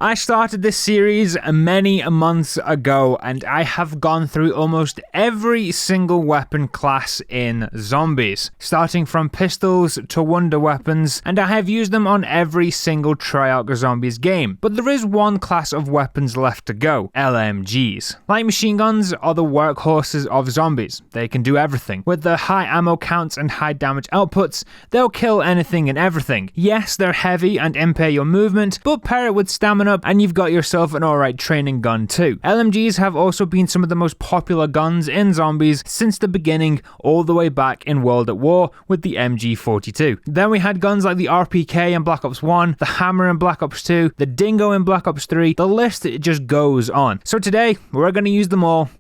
I started this series many months ago and I have gone through almost every single weapon class in zombies, starting from pistols to wonder weapons, and I have used them on every single Treyarch Zombies game. But there is one class of weapons left to go: LMGs. Light machine guns are the workhorses of zombies. They can do everything. With their high ammo counts and high damage outputs, they'll kill anything and everything. Yes, they're heavy and impair your movement, but pair it with stamina and you've got yourself an alright training gun too. LMGs have also been some of the most popular guns in zombies since the beginning, all the way back in World at War with the MG42. Then we had guns like the RPK in Black Ops 1, the Hammer in Black Ops 2, the Dingo in Black Ops 3, the list just goes on. So today, we're going to use them all.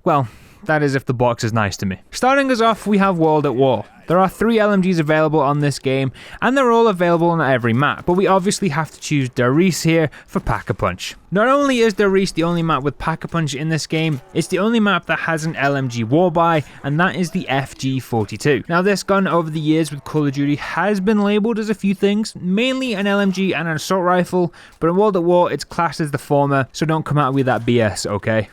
Well, that is if the box is nice to me. Starting us off, we have World at War. There are 3 LMGs available on this game, and they're all available on every map, but we obviously have to choose Der Riese here for Pack-a-Punch. Not only is Der Riese the only map with Pack-a-Punch in this game, it's the only map that has an LMG war-buy, and that is the FG42. Now this gun over the years with Call of Duty has been labelled as a few things, mainly an LMG and an assault rifle, but in World at War it's classed as the former, so don't come out with that BS, okay?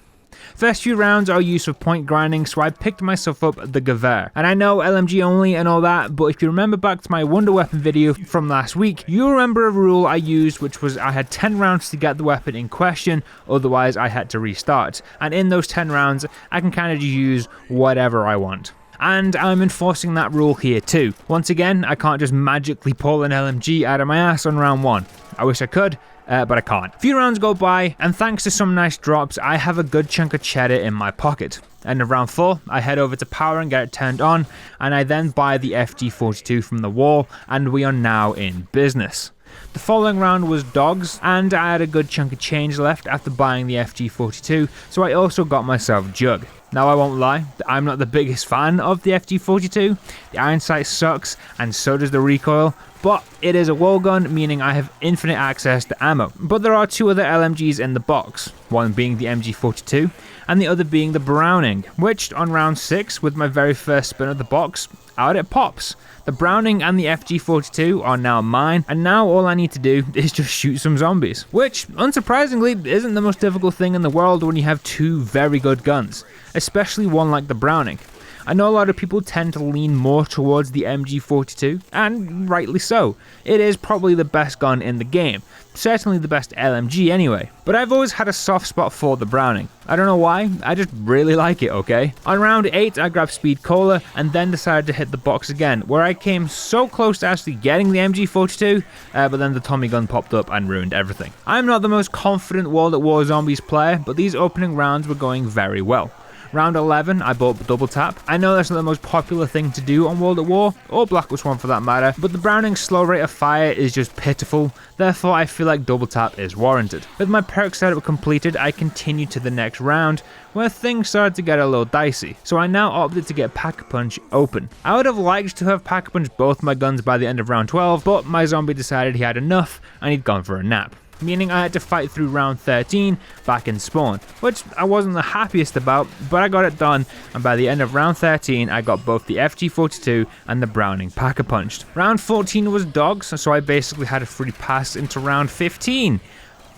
First few rounds are used for point grinding, so I picked myself up the Gewehr. And I know LMG only and all that, but if you remember back to my wonder weapon video from last week, you'll remember a rule I used, which was I had 10 rounds to get the weapon in question, otherwise I had to restart. And in those 10 rounds, I can kind of use whatever I want. And I'm enforcing that rule here too. Once again, I can't just magically pull an LMG out of my ass on round 1. I wish I could, but I can't. A few rounds go by, and thanks to some nice drops, I have a good chunk of cheddar in my pocket. And in round 4, I head over to Power and get it turned on, and I then buy the FG42 from the wall, and we are now in business. The following round was Dogs, and I had a good chunk of change left after buying the FG42, so I also got myself Jug. Now I won't lie, I'm not the biggest fan of the FG42, the iron sight sucks and so does the recoil, but it is a wall gun, meaning I have infinite access to ammo. But there are 2 other LMGs in the box, one being the MG42 and the other being the Browning, which on round 6 with my very first spin of the box, out it pops. The Browning and the FG42 are now mine, and now all I need to do is just shoot some zombies, which unsurprisingly isn't the most difficult thing in the world when you have 2 very good guns, especially one like the Browning. I know a lot of people tend to lean more towards the MG42, and rightly so. It is probably the best gun in the game, certainly the best LMG anyway. But I've always had a soft spot for the Browning. I don't know why, I just really like it, okay? On round 8, I grabbed Speed Cola, and then decided to hit the box again, where I came so close to actually getting the MG42, but then the Tommy gun popped up and ruined everything. I'm not the most confident World at War Zombies player, but these opening rounds were going very well. Round 11, I bought Double Tap. I know that's not the most popular thing to do on World at War, or Black Ops 1 for that matter, but the Browning's slow rate of fire is just pitiful, therefore I feel like Double Tap is warranted. With my perk setup completed, I continued to the next round, where things started to get a little dicey, so I now opted to get Pack-a-Punch open. I would have liked to have Pack-a-Punch both my guns by the end of round 12, but my zombie decided he had enough and he'd gone for a nap. Meaning I had to fight through round 13 back in spawn, which I wasn't the happiest about, but I got it done, and by the end of round 13 I got both the FG42 and the Browning Pack-a-Punched. Round 14 was Dogs, so I basically had a free pass into round 15,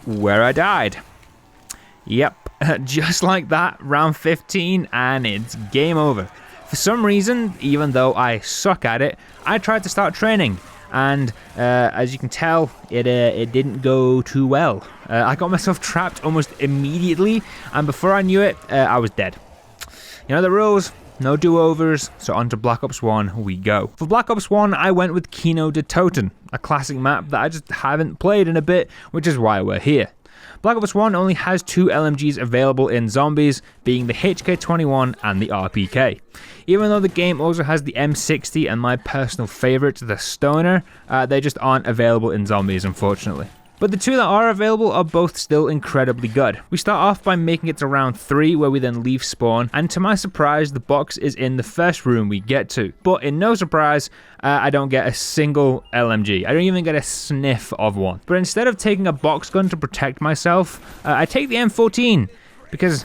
where I died. Yep, just like that, round 15, and it's game over. For some reason, even though I suck at it, I tried to start training. And as you can tell, it didn't go too well. I got myself trapped almost immediately, and before I knew it, I was dead. You know the rules, no do-overs, so on to Black Ops 1 we go. For Black Ops 1, I went with Kino de Toten, a classic map that I just haven't played in a bit, which is why we're here. Black Ops 1 only has 2 LMGs available in zombies, being the HK21 and the RPK. Even though the game also has the M60 and my personal favourite, the Stoner, they just aren't available in zombies unfortunately. But the 2 that are available are both still incredibly good. We start off by making it to round 3 where we then leave spawn, and to my surprise the box is in the first room we get to. But in no surprise, I don't get a single LMG. I don't even get a sniff of one. But instead of taking a box gun to protect myself, I take the M14 because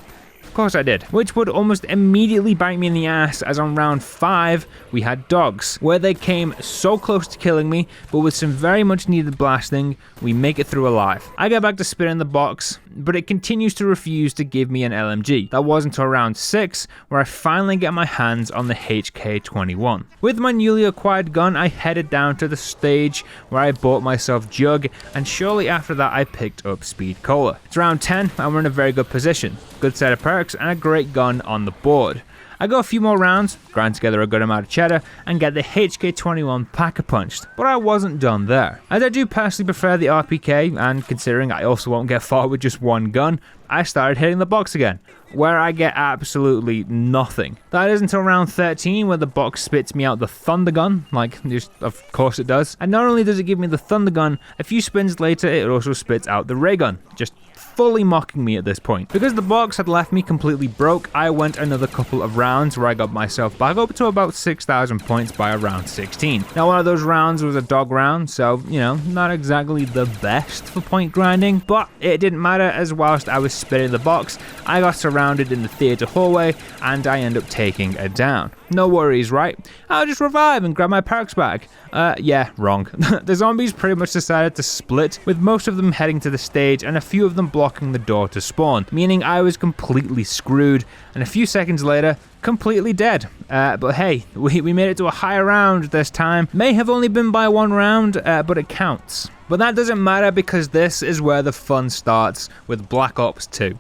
course I did, which would almost immediately bite me in the ass, as on round 5 we had dogs, where they came so close to killing me, but with some very much needed blasting, we make it through alive. I get back to spinning the box, but it continues to refuse to give me an LMG. That was until round 6, where I finally get my hands on the HK-21. With my newly acquired gun, I headed down to the stage where I bought myself Jug, and shortly after that I picked up Speed Cola. It's round 10 and we're in a very good position. Good set of perks and a great gun on the board. I go a few more rounds, grind together a good amount of cheddar, and get the HK-21 Pack-a-Punched, but I wasn't done there. As I do personally prefer the RPK, and considering I also won't get far with just one gun, I started hitting the box again, where I get absolutely nothing. That is until round 13, where the box spits me out the Thunder Gun, like, just, of course it does. And not only does it give me the Thunder Gun, a few spins later it also spits out the Ray Gun, just fully mocking me at this point. Because the box had left me completely broke, I went another couple of rounds where I got myself back up to about 6,000 points by around 16. Now one of those rounds was a dog round, so, you know, not exactly the best for point grinding, but it didn't matter, as whilst I was spinning the box, I got surrounded in the theatre hallway and I end up taking a down. No worries, right? I'll just revive and grab my perks back. Yeah, wrong. The zombies pretty much decided to split, with most of them heading to the stage and a few of them blocking the door to spawn, meaning I was completely screwed, and a few seconds later, completely dead. But hey, we made it to a higher round this time. May have only been by one round, but it counts. But that doesn't matter, because this is where the fun starts with Black Ops 2.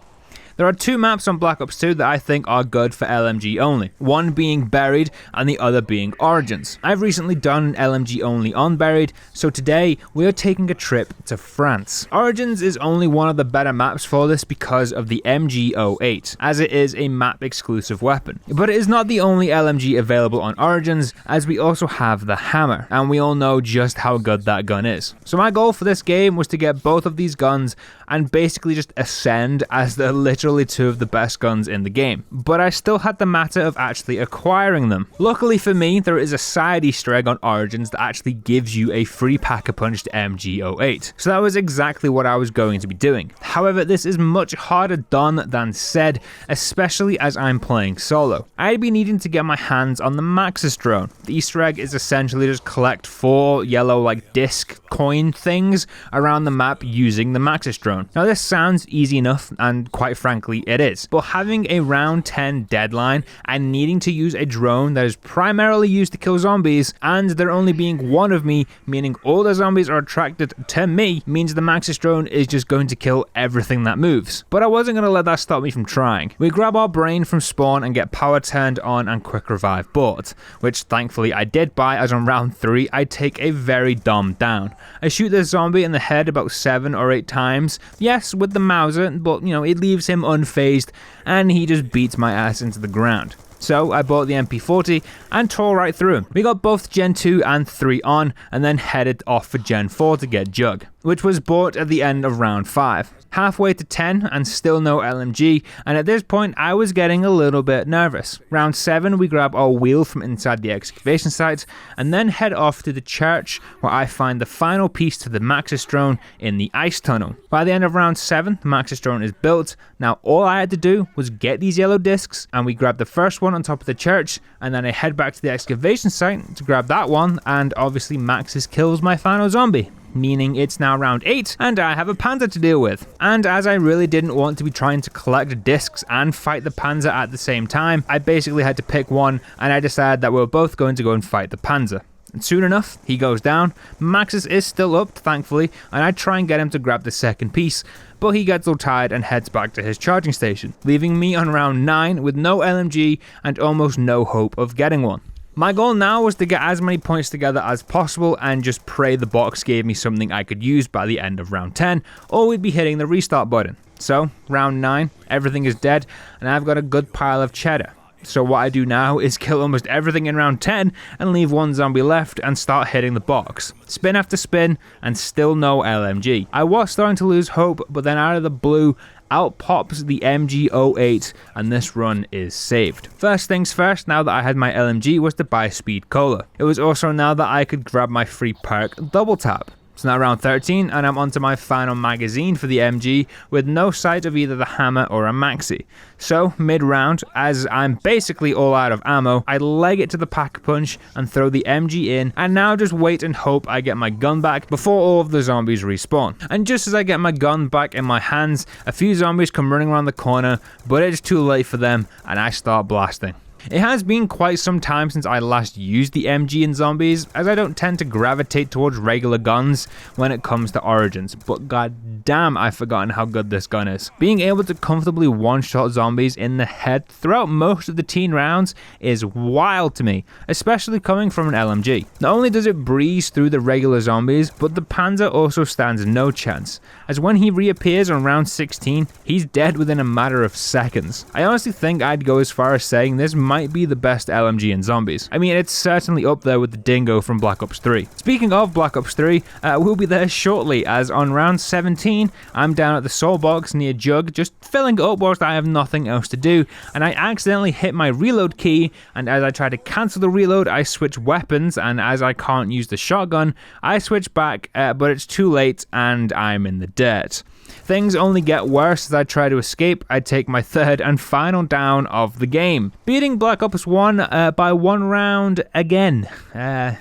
There are two maps on Black Ops 2 that I think are good for LMG only, one being Buried and the other being Origins. I've recently done LMG only on Buried, so today we are taking a trip to France. Origins is only one of the better maps for this because of the MG08, as it is a map exclusive weapon. But it is not the only LMG available on Origins, as we also have the Hammer, and we all know just how good that gun is. So my goal for this game was to get both of these guns and basically just ascend as the literally two of the best guns in the game. But I still had the matter of actually acquiring them. Luckily for me, there is a side Easter egg on Origins that actually gives you a free Pack-a-Punched MG08. So that was exactly what I was going to be doing. However, this is much harder done than said, especially as I'm playing solo. I'd be needing to get my hands on the Maxis drone. The Easter egg is essentially just collect 4 yellow like disc coin things around the map using the Maxis drone. Now this sounds easy enough, and quite frankly it is, but having a round 10 deadline and needing to use a drone that is primarily used to kill zombies, and there only being one of me, meaning all the zombies are attracted to me, means the Maxis drone is just going to kill everything that moves. But I wasn't going to let that stop me from trying. We grab our brain from spawn and get power turned on and quick revive bought, which thankfully I did buy, as on round 3 I take a very dumb down. I shoot this zombie in the head about 7 or 8 times, yes, with the Mauser, but you know, it leaves him unfazed and he just beats my ass into the ground. So I bought the MP40 and tore right through him. We got both Gen 2 and 3 on and then headed off for Gen 4 to get Jug, which was bought at the end of round 5. Halfway to 10 and still no LMG, and at this point I was getting a little bit nervous. Round 7 we grab our wheel from inside the excavation site and then head off to the church, where I find the final piece to the Maxis drone in the ice tunnel. By the end of round 7 the Maxis drone is built. Now all I had to do was get these yellow discs, and we grab the first one on top of the church, and then I head back to the excavation site to grab that one, and obviously Maxis kills my final zombie, meaning it's now round 8 and I have a Panzer to deal with. And as I really didn't want to be trying to collect discs and fight the Panzer at the same time, I basically had to pick one, and I decided that we were both going to go and fight the Panzer. And soon enough, he goes down. Maxis is still up, thankfully, and I try and get him to grab the second piece, but he gets all tired and heads back to his charging station, leaving me on round 9 with no LMG and almost no hope of getting one. My goal now was to get as many points together as possible and just pray the box gave me something I could use by the end of round 10, or we'd be hitting the restart button. So, round 9, everything is dead, and I've got a good pile of cheddar. So what I do now is kill almost everything in round 10 and leave one zombie left and start hitting the box. Spin after spin, and still no LMG. I was starting to lose hope, but then out of the blue, out pops the MG08 and this run is saved. First things first, now that I had my LMG, was to buy Speed Cola. It was also now that I could grab my free perk Double Tap. It's now round 13 and I'm onto my final magazine for the MG with no sight of either the hammer or a maxi. So mid-round, as I'm basically all out of ammo, I leg it to the Pack-a-Punch and throw the MG in, and now just wait and hope I get my gun back before all of the zombies respawn. And just as I get my gun back in my hands, a few zombies come running around the corner, but it's too late for them and I start blasting. It has been quite some time since I last used the MG in zombies, as I don't tend to gravitate towards regular guns when it comes to Origins, but god damn, I've forgotten how good this gun is. Being able to comfortably one-shot zombies in the head throughout most of the teen rounds is wild to me, especially coming from an LMG. Not only does it breeze through the regular zombies, but the Panzer also stands no chance, as when he reappears on round 16, he's dead within a matter of seconds. I honestly think I'd go as far as saying this might be the best LMG in zombies. I mean, it's certainly up there with the Dingo from Black Ops 3. Speaking of Black Ops 3, we'll be there shortly, as on round 17, I'm down at the Soul Box near Jug, just filling it up whilst I have nothing else to do, and I accidentally hit my reload key, and as I try to cancel the reload, I switch weapons, and as I can't use the shotgun, I switch back, but it's too late, and I'm in the dirt. Things only get worse as I try to escape. I take my third and final down of the game, beating Black Ops 1 by 1 round again.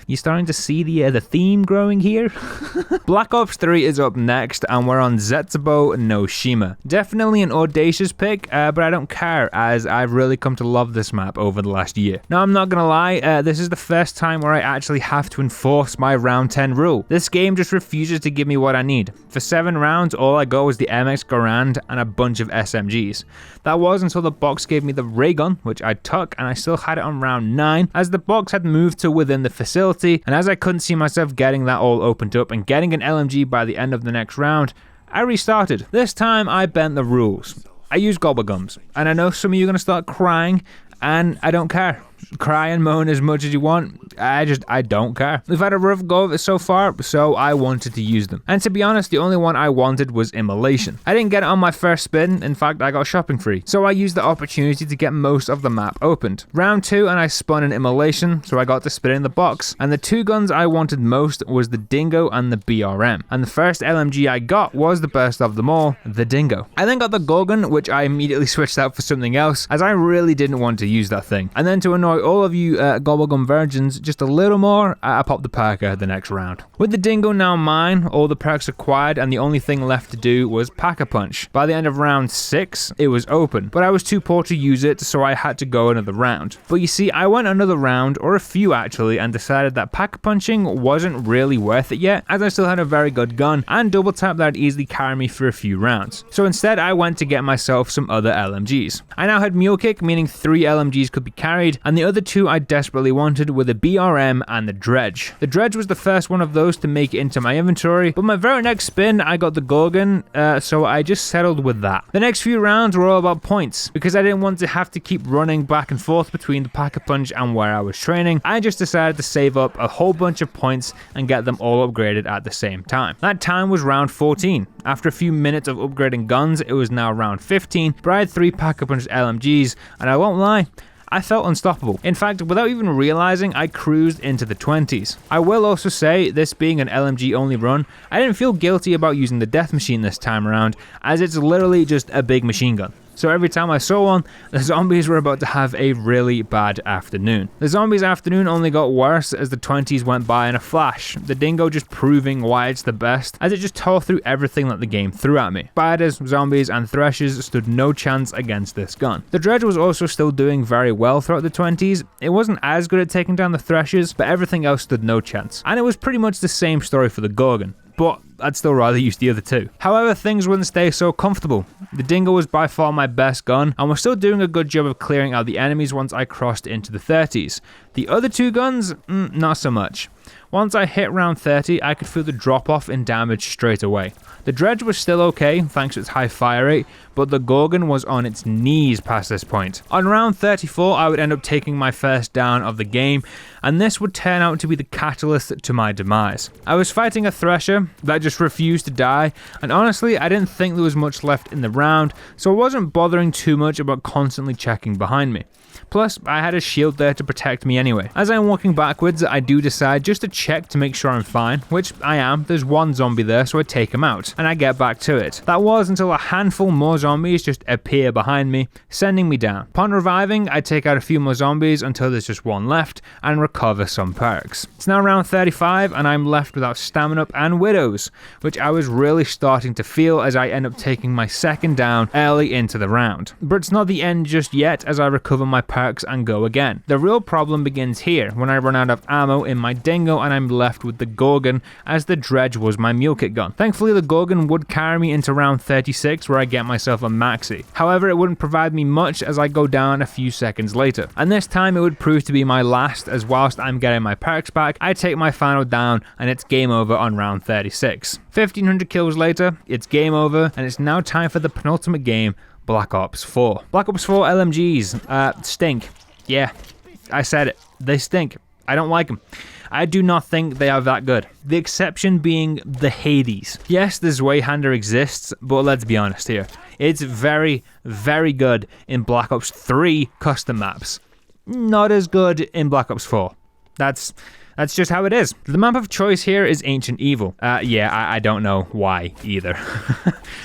You starting to see the theme growing here? Black Ops 3 is up next, and we're on Zetsubo no Shima. Definitely an audacious pick, but I don't care, as I've really come to love this map over the last year. Now, I'm not gonna lie, this is the first time where I actually have to enforce my round 10 rule. This game just refuses to give me what I need. For 7 rounds, all I got was the MX Garand and a bunch of SMGs. That was until the box gave me the ray gun, which I took, and I still had it on round 9, as the box had moved to within the facility, and as I couldn't see myself getting that all opened up and getting an LMG by the end of the next round, I restarted. This time I bent the rules. I used Gobblegums, and I know some of you are going to start crying, and I don't care. Cry and moan as much as you want, I don't care. We've had a rough go of it so far, so I wanted to use them. And to be honest, the only one I wanted was Immolation. I didn't get it on my first spin, in fact I got shopping free, so I used the opportunity to get most of the map opened. Round 2 and I spun an Immolation, so I got to spin in the box, and the 2 guns I wanted most was the Dingo and the BRM. And the first LMG I got was the best of them all, the Dingo. I then got the Gorgon, which I immediately switched out for something else, as I really didn't want to use that thing. And then to annoy all of you Gobblegum virgins just a little more, I popped the Parker the next round. With the Dingo now mine, all the perks acquired, and the only thing left to do was Pack-a-Punch. By the end of round 6, it was open, but I was too poor to use it, so I had to go another round. But you see, I went another round, or a few actually, and decided that Pack-a-Punching wasn't really worth it yet, as I still had a very good gun, and double tap that'd easily carry me for a few rounds. So instead, I went to get myself some other LMGs. I now had Mule Kick, meaning 3 LMGs could be carried, and the other 2 I desperately wanted were the BRM and the Dredge. The Dredge was the first one of those to make it into my inventory, but my very next spin I got the Gorgon, so I just settled with that. The next few rounds were all about points, because I didn't want to have to keep running back and forth between the Pack-a-Punch and where I was training. I just decided to save up a whole bunch of points and get them all upgraded at the same time. That time was round 14. After a few minutes of upgrading guns, it was now round 15, but I had 3 Pack-a-Punch LMGs, and I won't lie, I felt unstoppable. In fact, without even realizing, I cruised into the 20s. I will also say, this being an LMG only run, I didn't feel guilty about using the Death Machine this time around, as it's literally just a big machine gun. So every time I saw one, the zombies were about to have a really bad afternoon. The zombies' afternoon only got worse as the 20s went by in a flash, the Dingo just proving why it's the best, as it just tore through everything that the game threw at me. Spiders, zombies, and threshers stood no chance against this gun. The Dredge was also still doing very well throughout the 20s. It wasn't as good at taking down the threshers, but everything else stood no chance. And it was pretty much the same story for the Gorgon, but I'd still rather use the other 2. However, things wouldn't stay so comfortable. The Dingo was by far my best gun, and was still doing a good job of clearing out the enemies once I crossed into the 30s. The other 2 guns, not so much. Once I hit round 30, I could feel the drop off in damage straight away. The Dredge was still okay, thanks to its high fire rate, but the Gorgon was on its knees past this point. On round 34, I would end up taking my first down of the game, and this would turn out to be the catalyst to my demise. I was fighting a Thresher that just refused to die, and honestly, I didn't think there was much left in the round, so I wasn't bothering too much about constantly checking behind me. Plus, I had a shield there to protect me anyway. As I'm walking backwards, I do decide just to check to make sure I'm fine, which I am. There's one zombie there, so I take him out, and I get back to it. That was until a handful more zombies just appear behind me, sending me down. Upon reviving, I take out a few more zombies until there's just one left, and recover some perks. It's now round 35, and I'm left without stamina up and widows, which I was really starting to feel as I end up taking my second down early into the round. But it's not the end just yet as I recover my perks and go again. The real problem begins here, when I run out of ammo in my dingo and I'm left with the Gorgon, as the dredge was my mule kit gun. Thankfully the Gorgon would carry me into round 36 where I get myself a maxi. However, it wouldn't provide me much as I go down a few seconds later. And this time it would prove to be my last, as whilst I'm getting my perks back, I take my final down and it's game over on round 36. 1500 kills later, it's game over, and it's now time for the penultimate game, Black Ops 4. Black Ops 4 LMGs, stink. Yeah, I said it. They stink. I don't like them. I do not think they are that good. The exception being the Hades. Yes, the Zweihander exists, but let's be honest here. It's very, very good in Black Ops 3 custom maps. Not as good in Black Ops 4. That's just how it is. The map of choice here is Ancient Evil. I don't know why either.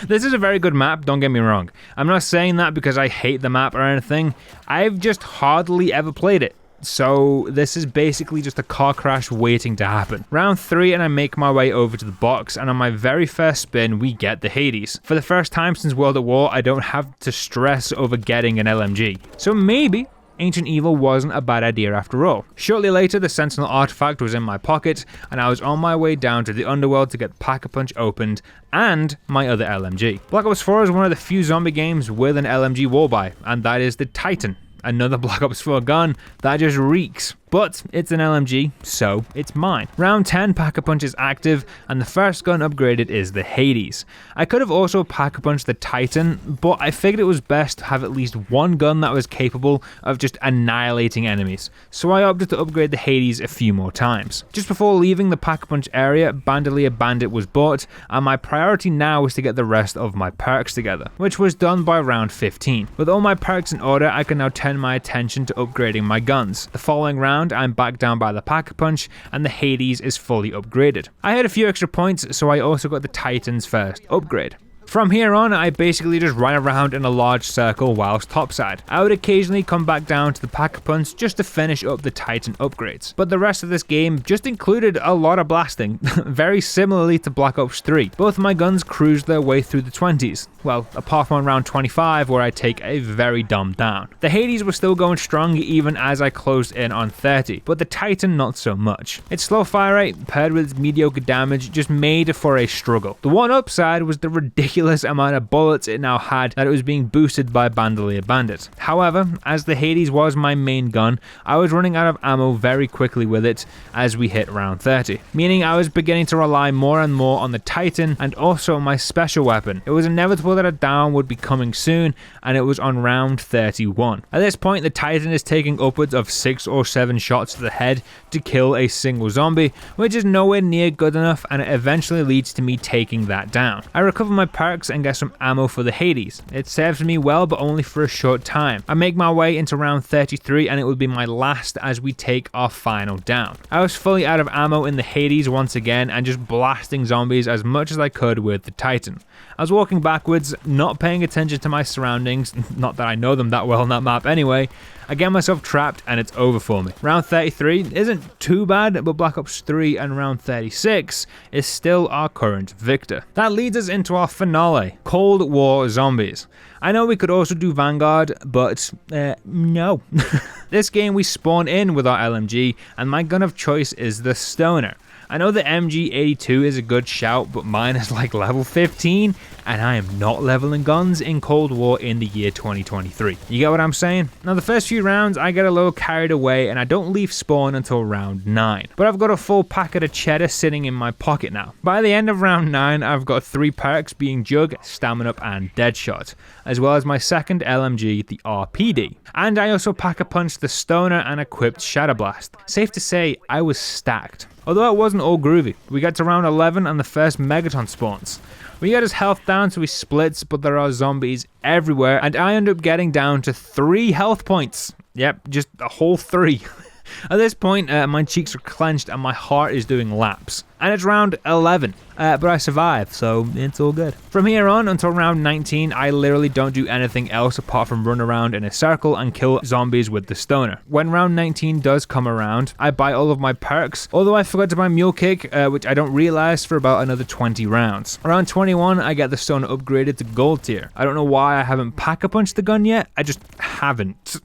This is a very good map, don't get me wrong. I'm not saying that because I hate the map or anything. I've just hardly ever played it. So this is basically just a car crash waiting to happen. Round 3 and I make my way over to the box, and on my very first spin we get the Hades. For the first time since World at War, I don't have to stress over getting an LMG. So maybe Ancient Evil wasn't a bad idea after all. Shortly later, the Sentinel artifact was in my pocket, and I was on my way down to the underworld to get Pack-a-Punch opened and my other LMG. Black Ops 4 is one of the few zombie games with an LMG wallbuy, and that is the Titan. Another Black Ops 4 gun that just reeks. But it's an LMG, so it's mine. Round 10, Pack-a-Punch is active, and the first gun upgraded is the Hades. I could have also Pack-a-Punched the Titan, but I figured it was best to have at least one gun that was capable of just annihilating enemies, so I opted to upgrade the Hades a few more times. Just before leaving the Pack-a-Punch area, Bandolier Bandit was bought, and my priority now was to get the rest of my perks together, which was done by round 15. With all my perks in order, I can now turn my attention to upgrading my guns. The following round, I'm back down by the Pack-a-Punch, and the Hades is fully upgraded. I had a few extra points, so I also got the Titan's first upgrade. From here on, I basically just ran around in a large circle whilst topside. I would occasionally come back down to the Pack-a-Punch just to finish up the Titan upgrades. But the rest of this game just included a lot of blasting, very similarly to Black Ops 3. Both my guns cruised their way through the 20s. Well, apart from around 25 where I take a very dumb down. The Hades was still going strong even as I closed in on 30, but the Titan not so much. Its slow fire rate paired with its mediocre damage just made for a struggle. The one upside was the ridiculous amount of bullets it now had that it was being boosted by Bandolier Bandit. However, as the Hades was my main gun, I was running out of ammo very quickly with it as we hit round 30, meaning I was beginning to rely more and more on the Titan and also my special weapon. It was inevitable that a down would be coming soon, and it was on round 31. At this point, the Titan is taking upwards of 6 or 7 shots to the head to kill a single zombie, which is nowhere near good enough, and it eventually leads to me taking that down. I recover my perks and get some ammo for the Hades. It serves me well, but only for a short time. I make my way into round 33, and it would be my last as we take our final down. I was fully out of ammo in the Hades once again, and just blasting zombies as much as I could with the Titan. I was walking backwards, not paying attention to my surroundings, not that I know them that well on that map anyway. I get myself trapped and it's over for me. Round 33 isn't too bad, but Black Ops 3 and round 36 is still our current victor. That leads us into our finale, Cold War Zombies. I know we could also do Vanguard, but no. This game we spawn in with our LMG, and my gun of choice is the Stoner. I know the MG82 is a good shout, but mine is like level 15, and I am not leveling guns in Cold War in the year 2023. You get what I'm saying? Now the first few rounds I get a little carried away and I don't leave spawn until round 9. But I've got a full packet of cheddar sitting in my pocket now. By the end of round 9, I've got 3 perks being Jug, Stamina Up and Deadshot, as well as my second LMG, the RPD. And I also Pack-a-Punch the Stoner and equipped Shadow Blast. Safe to say, I was stacked. Although it wasn't all groovy. We get to round 11 and the first Megaton spawns. We get his health down so he splits, but there are zombies everywhere, and I end up getting down to 3 health points. Yep, just a whole 3. At this point, my cheeks are clenched and my heart is doing laps. And it's round 11, but I survived, so it's all good. From here on until round 19, I literally don't do anything else apart from run around in a circle and kill zombies with the stoner. When round 19 does come around, I buy all of my perks, although I forgot to buy Mule Kick, which I don't realize for about another 20 rounds. Around 21, I get the stoner upgraded to gold tier. I don't know why I haven't pack-a-punched the gun yet, I just haven't.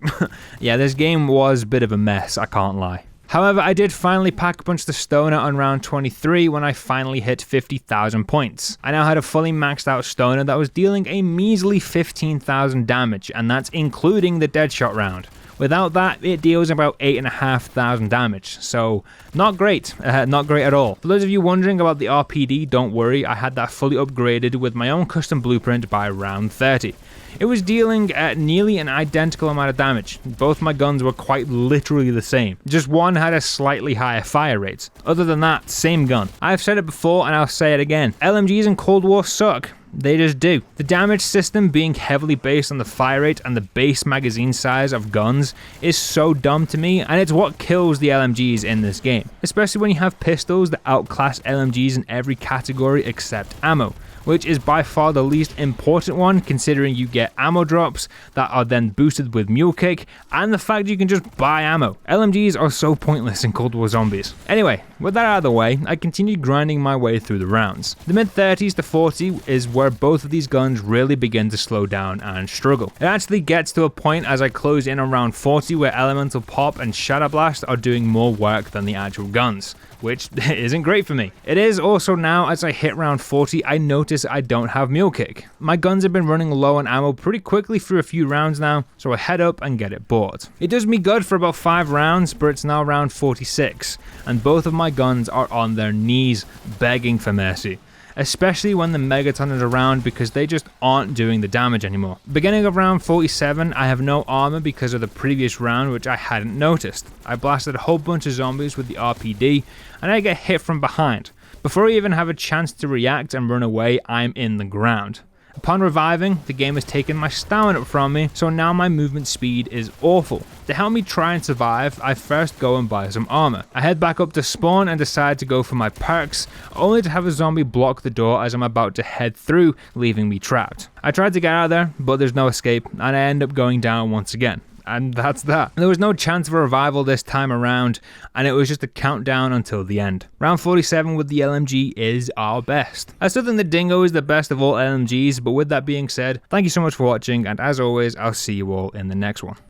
Yeah, this game was a bit of a mess, I can't lie. However, I did finally pack-a-punch the stoner on round 23 when I finally hit 50,000 points. I now had a fully maxed out stoner that was dealing a measly 15,000 damage, and that's including the deadshot round. Without that, it deals about 8,500 damage, so not great at all. For those of you wondering about the RPD, don't worry, I had that fully upgraded with my own custom blueprint by round 30. It was dealing nearly an identical amount of damage. Both my guns were quite literally the same. Just one had a slightly higher fire rate. Other than that, same gun. I've said it before and I'll say it again. LMGs in Cold War suck. They just do. The damage system being heavily based on the fire rate and the base magazine size of guns is so dumb to me, and it's what kills the LMGs in this game. Especially when you have pistols that outclass LMGs in every category except ammo, which is by far the least important one considering you get ammo drops that are then boosted with Mule Kick, and the fact you can just buy ammo. LMGs are so pointless in Cold War Zombies. Anyway, with that out of the way, I continued grinding my way through the rounds. The mid 30s to 40 is where both of these guns really begin to slow down and struggle. It actually gets to a point as I close in on round 40 where Elemental Pop and Shadow Blast are doing more work than the actual guns, which isn't great for me. It is also now as I hit round 40, I notice I don't have Mule Kick. My guns have been running low on ammo pretty quickly through a few rounds now, so I head up and get it bought. It does me good for about 5 rounds, but it's now round 46, and both of my guns are on their knees begging for mercy. Especially when the Megaton is around because they just aren't doing the damage anymore. Beginning of round 47, I have no armor because of the previous round which I hadn't noticed. I blasted a whole bunch of zombies with the RPD and I get hit from behind. Before I even have a chance to react and run away, I'm in the ground. Upon reviving, the game has taken my stamina from me, so now my movement speed is awful. To help me try and survive, I first go and buy some armor. I head back up to spawn and decide to go for my perks, only to have a zombie block the door as I'm about to head through, leaving me trapped. I tried to get out of there, but there's no escape, and I end up going down once again. And that's that. There was no chance of a revival this time around, and it was just a countdown until the end. Round 47 with the LMG is our best. I still think the Dingo is the best of all LMGs, but with that being said, thank you so much for watching, and as always, I'll see you all in the next one.